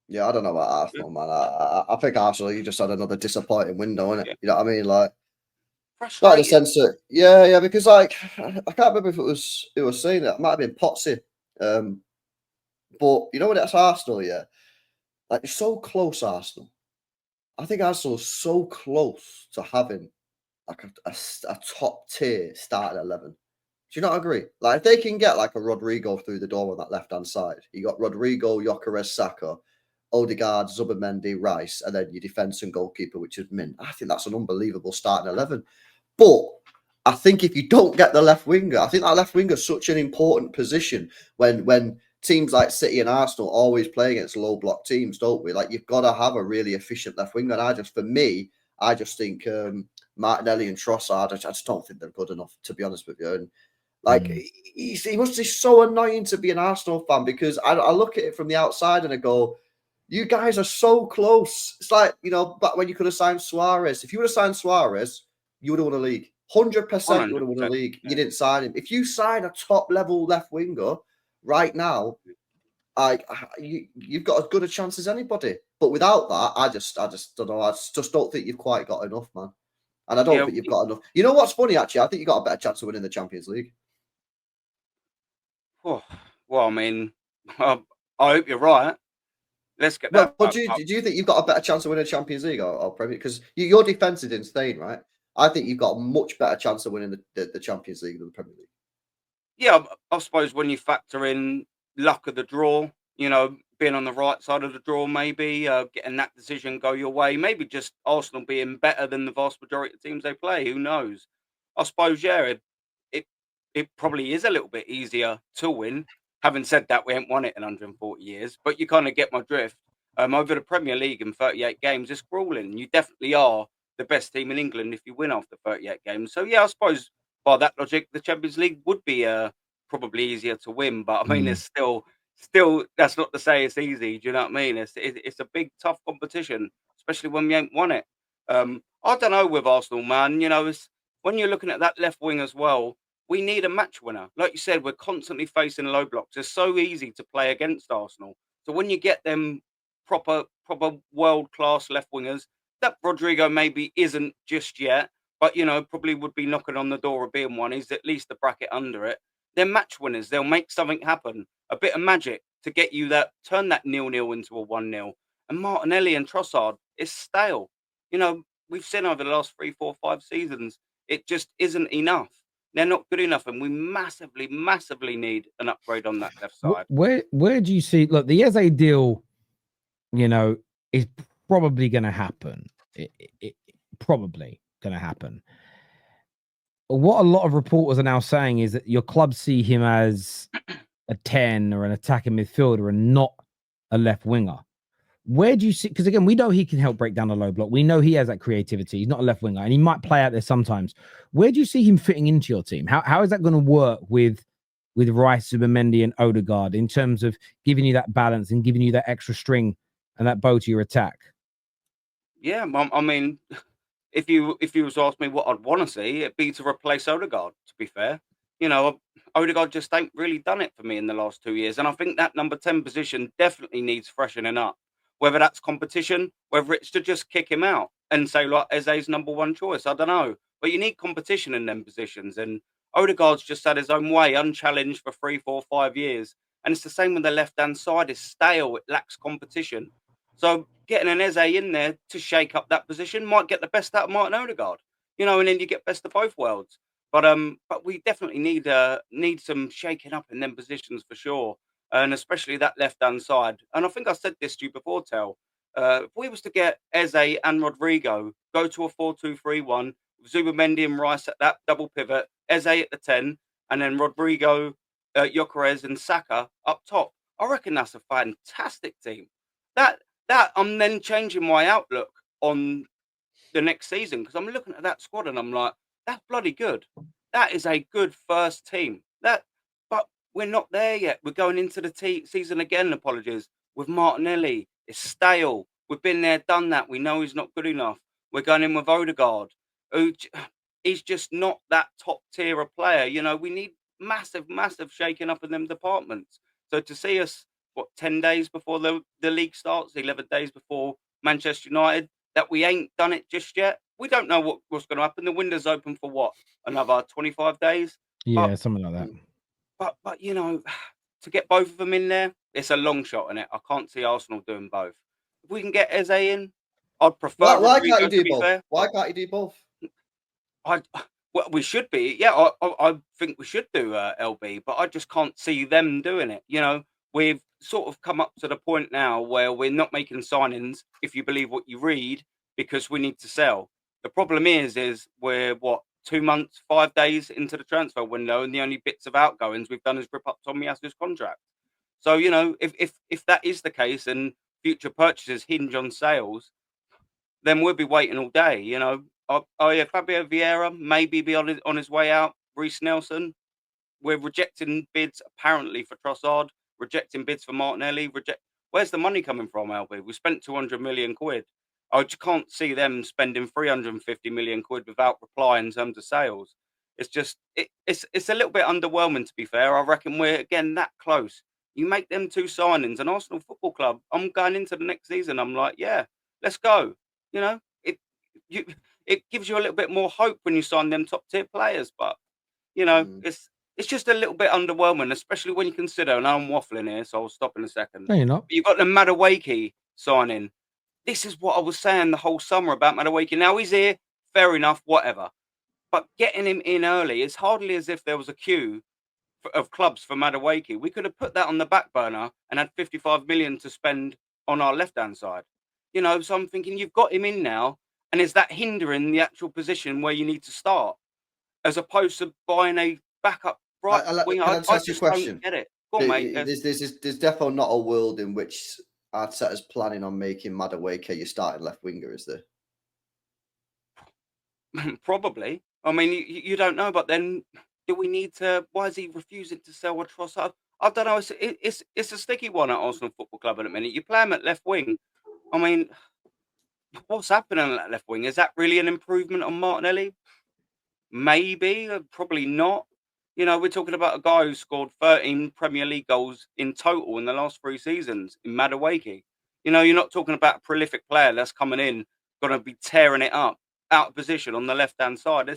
Yeah, I don't know about Yeah, Arsenal, man. I think Arsenal, you just had another disappointing window, innit? yeah. You know what I mean? Like the Frustrating. sense that, yeah, because like I can't remember if it was saying that it might have been Potsy, um, but you know when it's Arsenal, yeah, like it's so close, Arsenal. I think Arsenal's so close to having like a top tier starting 11. Do you not agree? Like if they can get like a Rodrigo through the door on that left hand side, you got Rodrigo, Gyökeres, Saka, Odegaard, Zubimendi, Rice, and then your defence and goalkeeper, which is Mint. I think that's an unbelievable starting 11. But I think if you don't get the left winger, I think that left winger is such an important position when teams like City and Arsenal always play against low block teams, don't we? Like you've got to have a really efficient left winger. And for me, I just think Martinelli and Trossard, I just don't think they're good enough, to be honest with you. And like Mm. he must be so annoying to be an Arsenal fan because I look at it from the outside and I go, you guys are so close. It's like, back when you could have signed Suarez. If you would have signed Suarez, you would have won a league. 100% you would have won a 100%. league. You Yeah. didn't sign him. If you sign a top level left winger right now, you've got as good a chance as anybody. But without that, I just don't know. I just don't think you've quite got enough, man. And I don't Yeah. think you've got enough. You know what's funny, actually? I think you've got a better chance of winning the Champions League. Oh, well, I mean, I hope you're right. Let's get that But do up. you, do you think you've got a better chance of winning Champions League or Premier? Because your defense is insane, right? I think you've got a much better chance of winning the Champions League than the Premier League. Yeah, I suppose when you factor in luck of the draw, being on the right side of the draw, maybe getting that decision go your way, maybe just Arsenal being better than the vast majority of teams they play. Who knows? I suppose, yeah, it, it probably is a little bit easier to win. Having said that, we haven't won it in 140 years, but you kind of get my drift. Over the Premier League in 38 games, it's grueling. You definitely are the best team in England if you win after 38 games. So yeah, I suppose by that logic, the Champions League would be probably easier to win. But I mean, Mm. it's still that's not to say it's easy. Do you know what I mean? It's a big tough competition, especially when we ain't won it. I don't know with Arsenal, man. It's when you're looking at that left wing as well. We need a match winner. Like you said, we're constantly facing low blocks. It's so easy to play against Arsenal. So when you get them proper world class left wingers, that Rodrigo maybe isn't just yet, but probably would be knocking on the door of being one. He's at least a bracket under it. They're match winners. They'll make something happen. A bit of magic to get you turn that 0-0 into a 1-0. And Martinelli and Trossard is stale. We've seen over the last 3, 4, 5 seasons, it just isn't enough. They're not good enough, and we massively, massively need an upgrade on that left side. Where do you see? Look, the Eze deal, is probably going to happen. It probably going to happen. What a lot of reporters are now saying is that your club see him as a 10 or an attacking midfielder and not a left winger. Where do you see? Because again, we know he can help break down the low block. We know he has that creativity. He's not a left winger, and he might play out there sometimes. Where do you see him fitting into your team? How is that going to work with Rice, Zubimendi, and Odegaard in terms of giving you that balance and giving you that extra string and that bow to your attack? Yeah, I mean, if you was to ask me what I'd want to see, it'd be to replace Odegaard. To be fair, Odegaard just ain't really done it for me in the last 2 years, and I think that number 10 position definitely needs freshening up. Whether that's competition, whether it's to just kick him out and say like Eze's number one choice, I don't know. But you need competition in them positions, and Odegaard's just had his own way, unchallenged for 3, 4, 5 years, and it's the same with the left hand side. It's stale. It lacks competition. So getting an Eze in there to shake up that position might get the best out of Martin Odegaard, and then you get best of both worlds. But we definitely need some shaking up in them positions for sure, and especially that left hand side. And I think I said this to you before, Tel. If we was to get Eze and Rodrigo, go to a 4-2-3-1, with Zubimendi and Rice at that double pivot, Eze at the 10, and then Rodrigo, Gyökeres and Saka up top. I reckon that's a fantastic team. That that I'm then changing my outlook on the next season because I'm looking at that squad and I'm like, that's bloody good. That is a good first team. But we're not there yet. We're going into the season again. Apologies with Martinelli. It's stale. We've been there, done that. We know he's not good enough. We're going in with Odegaard, who he's just not that top tier of player. We need massive, massive shaking up in them departments. So to see us 10 days before the league starts, 11 days before Manchester United, that we ain't done it just yet. We don't know what's going to happen. The window's open for what? Another 25 days? Yeah, something like that. But you know, to get both of them in there, it's a long shot in it. I can't see Arsenal doing both. If we can get Eze in, I'd prefer Why can't Rodrigo, you to do be both? fair. Why can't you do both? Well, we should be. Yeah, I think we should do LB, but I just can't see them doing it. You know, we've sort of come up to the point now where we're not making signings, if you believe what you read, because we need to sell. The problem is we're 2 months, 5 days into the transfer window, and the only bits of outgoings we've done is rip up Tomiyasu's contract. So, you know, if that is the case and future purchases hinge on sales, then we'll be waiting all day. You know, yeah, Fabio Vieira maybe be on his way out. Reece Nelson, we're rejecting bids apparently for Trossard, rejecting bids for Martinelli. Where's the money coming from, LB? We spent 200 million quid. I just can't see them spending 350 million quid without reply in terms of sales. It's just it's a little bit underwhelming, to be fair. I reckon we're again that close. You make them 2 signings, and Arsenal Football Club, I'm going into the next season, I'm like, yeah, let's go. You know, it gives you a little bit more hope when you sign them top tier players, but you know, it's just a little bit underwhelming, especially when you consider, and I'm waffling here, so I'll stop in a second. No, you're not. You've got the Madueke signing. This is what I was saying the whole summer about Madueke. Now he's here, fair enough, whatever. But getting him in early, it's hardly as if there was a queue of clubs for Madueke. We could have put that on the back burner and had 55 million to spend on our left-hand side. You know, so I'm thinking you've got him in now, and is that hindering the actual position where you need to start, as opposed to buying a backup right winger? Can I I ask you a just question? don't get it. Go on, mate. There's definitely not a world in which Arteta's planning on making Madueke your starting left winger, is there? Probably. I mean, you don't know, but then do we need to? Why is he refusing to sell a Trossard? I don't know. It's a sticky one at Arsenal Football Club at the minute. You play him at left wing. I mean, what's happening on that left wing? Is that really an improvement on Martinelli? Maybe, probably not. You know, we're talking about a guy who scored 13 Premier League goals in total in the last 3 seasons in Madueke. You know, you're not talking about a prolific player that's coming in, going to be tearing it up, out of position on the left-hand side.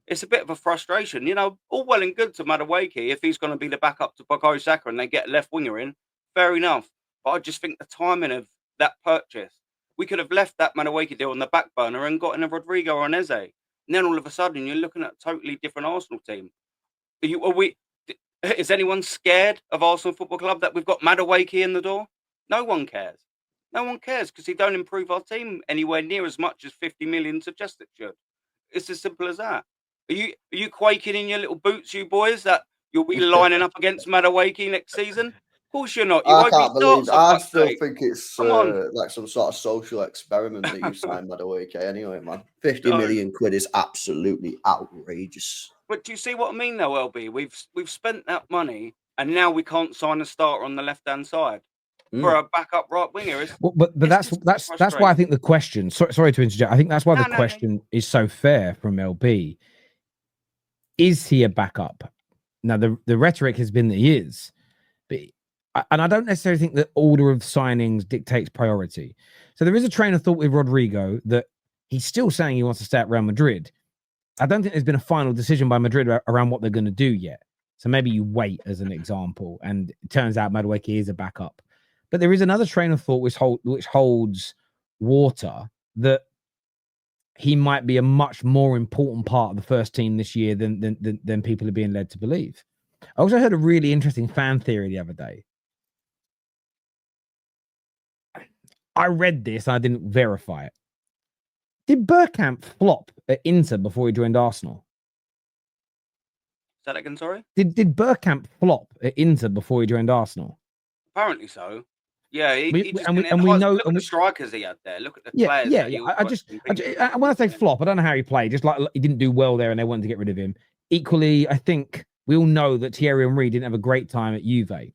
It's a bit of a frustration. You know, all well and good to Madueke if he's going to be the backup to Bukayo Saka and they get a left winger in, fair enough. But I just think the timing of that purchase, we could have left that Madueke deal on the back burner and got in a Rodrigo or an Eze. And then all of a sudden, you're looking at a totally different Arsenal team. Is anyone scared of Arsenal Football Club that we've got Madueke in the door? No one cares. No one cares because he don't improve our team anywhere near as much as 50 million suggests it should. It's as simple as that. Are you quaking in your little boots, you boys, that you'll be lining up against Madueke next season? Of course you're not. You I can't believe. I still sake. think it's Come on. like some sort of social experiment that you signed Madueke. Anyway, man, 50 million quid is absolutely outrageous. But do you see what I mean, though, LB? We've spent that money, and now we can't sign a starter on the left-hand side for a backup right winger. But that's why I think the question. Sorry to interject. I think that's why the question is so fair from LB. Is he a backup? Now the rhetoric has been that he is, and I don't necessarily think that order of signings dictates priority. So there is a train of thought with Rodrigo that he's still saying he wants to stay at Real Madrid. I don't think there's been a final decision by Madrid around what they're going to do yet. So maybe you wait as an example, and it turns out Madueke is a backup. But there is another train of thought which holds water, that he might be a much more important part of the first team this year than people are being led to believe. I also heard a really interesting fan theory the other day. I read this and I didn't verify it. Did Bergkamp flop at Inter before he joined Arsenal? Say that again, sorry? Did Bergkamp flop at Inter before he joined Arsenal? Apparently so. Yeah, we know. Look at the strikers he had there. Look at the players. Yeah. When I say flop, I don't know how he played. Just like he didn't do well there, and they wanted to get rid of him. Equally, I think we all know that Thierry Henry didn't have a great time at Juve. I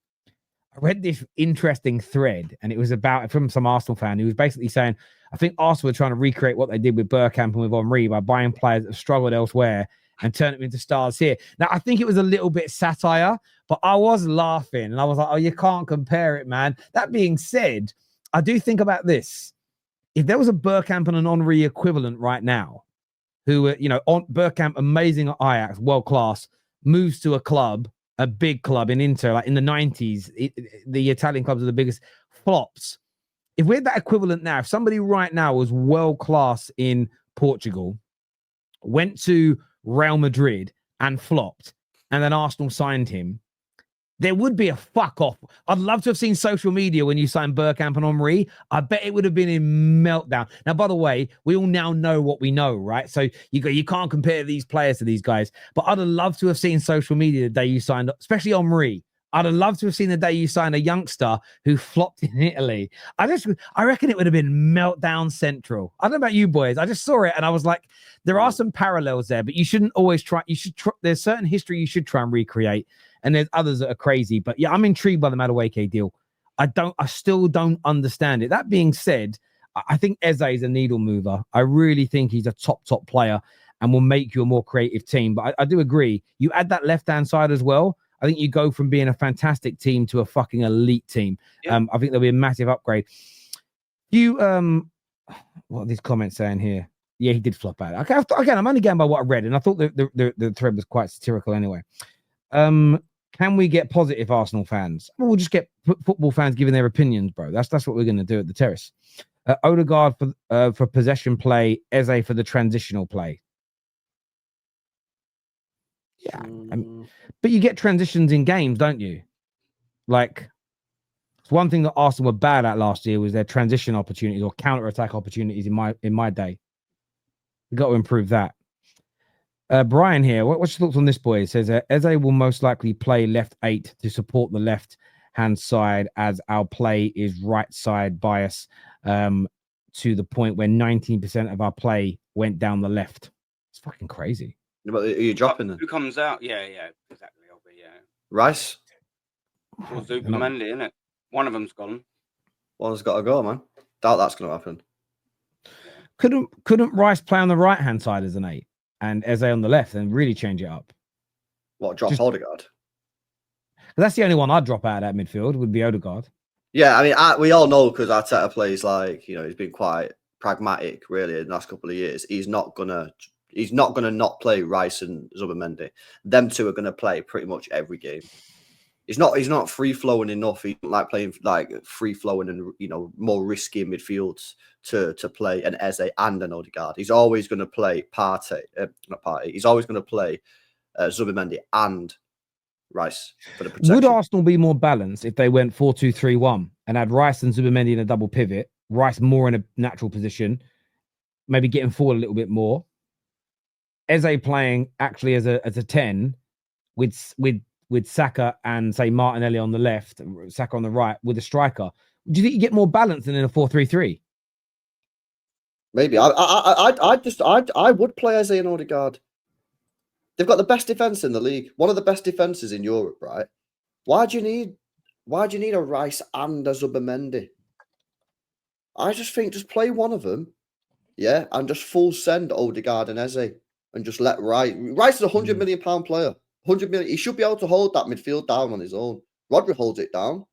read this interesting thread, and it was from some Arsenal fan who was basically saying, I think Arsenal were trying to recreate what they did with Bergkamp and with Henry by buying players that have struggled elsewhere and turn them into stars here. Now, I think it was a little bit satire, but I was laughing and I was like, oh, you can't compare it, man. That being said, I do think about this. If there was a Bergkamp and an Henry equivalent right now, who were, on Bergkamp, amazing at Ajax, world class, moves to a big club in Inter, like in the 90s, the Italian clubs are the biggest flops. If we're that equivalent now, if somebody right now was world class in Portugal, went to Real Madrid and flopped, and then Arsenal signed him, there would be a fuck off. I'd love to have seen social media when you signed Bergkamp and Henry. I bet it would have been in meltdown. Now, by the way, we all now know what we know, right? So you can't compare these players to these guys. But I'd have loved to have seen social media the day you signed, especially Henry. I'd have loved to have seen the day you signed a youngster who flopped in Italy. I reckon it would have been meltdown central. I don't know about you boys. I just saw it and I was like, there are some parallels there, but you shouldn't always try. There's certain history you should try and recreate. And there's others that are crazy. But yeah, I'm intrigued by the Madueke deal. I still don't understand it. That being said, I think Eze is a needle mover. I really think he's a top player and will make you a more creative team. But I do agree. You add that left-hand side as well. I think you go from being a fantastic team to a fucking elite team. Yeah. I think there'll be a massive upgrade. What are these comments saying here? Yeah, he did flop out. Okay, again, I'm only going by what I read, and I thought the thread was quite satirical anyway. Can we get positive Arsenal fans? Well, we'll just get football fans giving their opinions, bro. That's what we're going to do at the Terrace. Odegaard for possession play, Eze for the transitional play. Yeah, but you get transitions in games, don't you? Like, it's one thing that Arsenal were bad at last year was their transition opportunities or counter-attack opportunities in my day. We've got to improve that. Brian here, what's your thoughts on this, boy? It says Eze will most likely play left 8 to support the left-hand side as our play is right side bias to the point where 19% of our play went down the left. It's fucking crazy. But are you dropping them? Who comes out? Yeah, exactly. I'll be, Rice? Or Zubimendi, isn't it? One of them's gone. One's got to go, man. Doubt that's going to happen. Couldn't Rice play on the right-hand side as an 8? And Eze on the left and really change it up. What, drop Odegaard? That's the only one I'd drop out of that midfield would be Odegaard. Yeah, I mean, we all know because Arteta plays like, he's been quite pragmatic really in the last couple of years. He's not gonna not play Rice and Zubimendi. Them two are gonna play pretty much every game. He's not free flowing enough. He doesn't like playing like free flowing and more risky midfields to play an Eze and an Odegaard. He's always going to play He's always going to play Zubimendi and Rice for the protection. Would Arsenal be more balanced if they went 4-2-3-1 and had Rice and Zubimendi in a double pivot? Rice more in a natural position, maybe getting forward a little bit more. Eze playing actually as a 10 with Saka and say Martinelli on the left, Saka on the right with a striker. Do you think you get more balance than in a 4-3-3? Maybe. I would play Eze and Odegaard. They've got the best defense in the league, one of the best defenses in Europe, right? Why do you need a Rice and a Zubimendi? I just think just play one of them, yeah, and just full send Odegaard and Eze, and just let Rice. Rice is a £100 million player. 100 million. He should be able to hold that midfield down on his own. Rodri holds it down.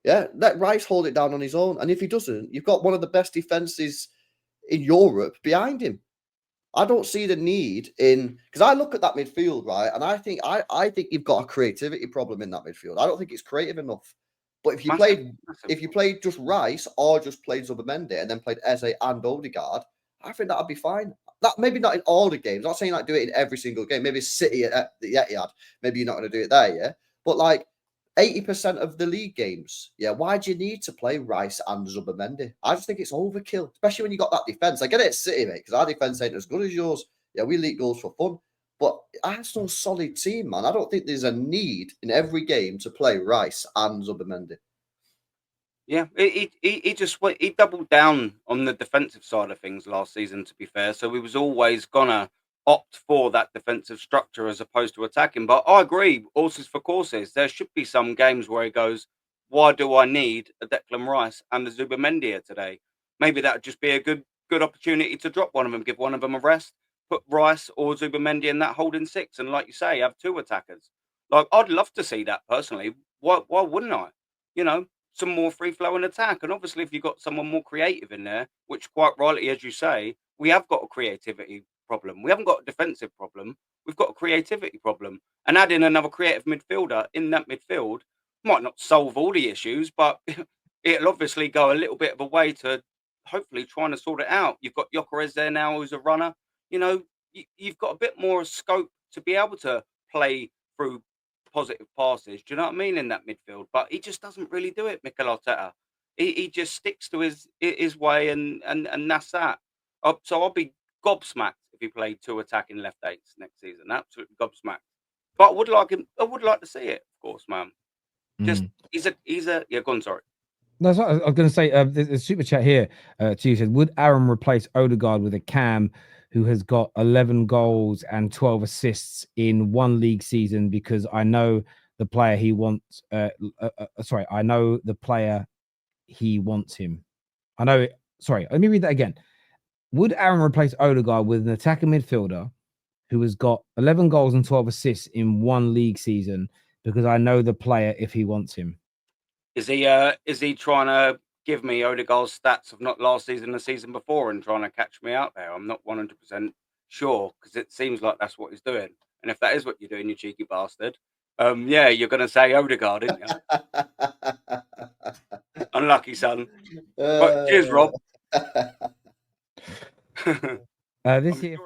Yeah, let Rice hold it down on his own. And if he doesn't, you've got one of the best defenses in Europe behind him. I don't see the need in because I look at that midfield, right, and I think you've got a creativity problem in that midfield. I don't think it's creative enough. But if you played just Rice or just played Zubimendi and then played Eze and Odegaard, I think that'd be fine. That maybe not in all the games. I'm not saying like do it in every single game. Maybe City at the Etihad. Maybe you're not going to do it there, yeah. But like 80% of the league games, yeah. Why do you need to play Rice and Zubimendi? I just think it's overkill, especially when you got that defense. I get it at City, mate, because our defense ain't as good as yours. Yeah, we leak goals for fun, but Arsenal's a solid team, man. I don't think there's a need in every game to play Rice and Zubimendi. Yeah, he doubled down on the defensive side of things last season, to be fair. So he was always gonna opt for that defensive structure as opposed to attacking. But I agree, horses for courses. There should be some games where he goes, why do I need a Declan Rice and a Zubimendi today? Maybe that would just be a good opportunity to drop one of them, give one of them a rest. put Rice or Zubimendi in that holding six, and like you say, have two attackers. Like, I'd love to see that personally. Why wouldn't I? You know, some more free flowing attack. And obviously, if you've got someone more creative in there, which quite rightly, as you say, we have got a creativity problem. We haven't got a defensive problem. We've got a creativity problem. And adding another creative midfielder in that midfield might not solve all the issues, but it'll obviously go a little bit of a way to hopefully trying to sort it out. You've got Gyökeres there now who's a runner. You know, you've got a bit more scope to be able to play through positive passes. Do you know what I mean, in that midfield? But he just doesn't really do it, Mikel Arteta. He just sticks to his way, and that's that. So I'll be gobsmacked if he played two attacking left eights next season. Absolutely gobsmacked. But I would like to see it, of course, man. Just he's a yeah. Go on, sorry. That's what I was going to say. The super chat here to you said, would Aaron replace Odegaard with a Cam who has got 11 goals and 12 assists in one league season? Because I know the player he wants. I know the player he wants him. I know. Sorry, let me read that again. Would Aaron replace Odegaard with an attacking midfielder who has got 11 goals and 12 assists in one league season? Because I know the player if he wants him. Is he trying to give me Odegaard's stats of not last season, the season before, and trying to catch me out there? I'm not 100% sure, because it seems like that's what he's doing. And if that is what you're doing, you cheeky bastard, yeah, you're going to say Odegaard, aren't you? Unlucky, son. But cheers, Rob. This here.